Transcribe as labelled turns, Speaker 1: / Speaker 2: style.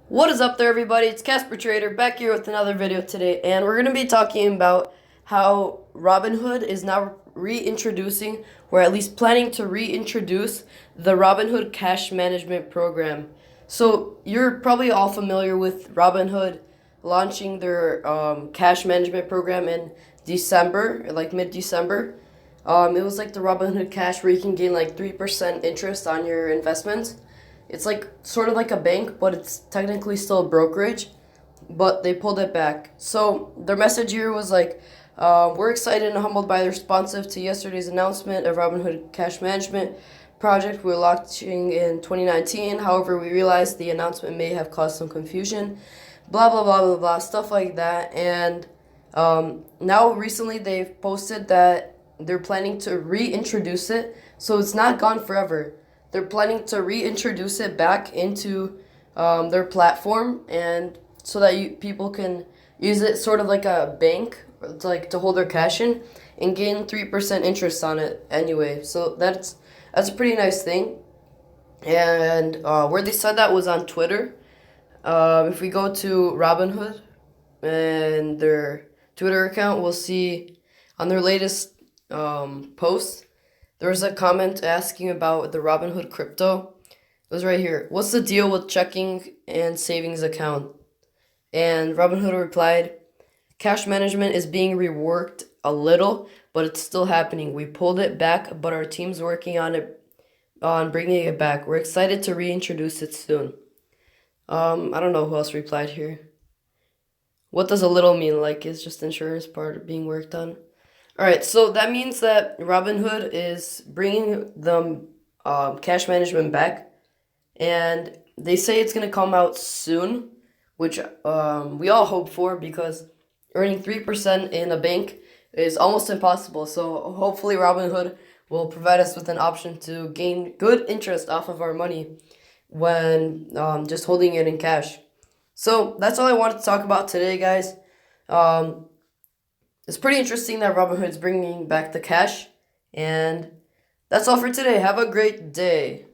Speaker 1: What is up there, everybody? It's Casper Trader back here with another video today, and we're going to be talking about how Robinhood is now reintroducing, or at least planning to reintroduce, the Robinhood cash management program. So, you're probably all familiar with Robinhood launching their cash management program in December, like mid-December. It was like the Robinhood Cash where you can gain like 3% interest on your investments. It's like sort of like a bank, but it's technically still a brokerage. But they pulled it back. So their message here was like, we're excited and humbled by the responsive to yesterday's announcement of Robinhood Cash Management project we're launching in 2019. However, we realized the announcement may have caused some confusion. Blah blah blah blah blah, stuff like that. And now recently they've posted that they're planning to reintroduce it, so it's not gone forever. They're planning to reintroduce it back into their platform, and so that people can use it sort of like a bank, to hold their cash in, and gain 3% interest on it anyway. So that's a pretty nice thing. And where they said that was on Twitter. If we go to Robinhood and their Twitter account, we'll see on their latest post, there was a comment asking about the Robinhood crypto. It was right here. What's the deal with checking and savings account? And Robinhood replied, cash management is being reworked a little, but it's still happening. We pulled it back, but our team's working on bringing it back. We're excited to reintroduce it soon. I don't know who else replied here. What does a little mean? Like, is just insurance part being worked on? All right, so that means that Robinhood is bringing the cash management back, and they say it's going to come out soon, which we all hope for, because earning 3% in a bank is almost impossible. So hopefully Robinhood will provide us with an option to gain good interest off of our money when just holding it in cash. So that's all I wanted to talk about today, guys. It's pretty interesting that Robinhood's bringing back the cash. And that's all for today. Have a great day.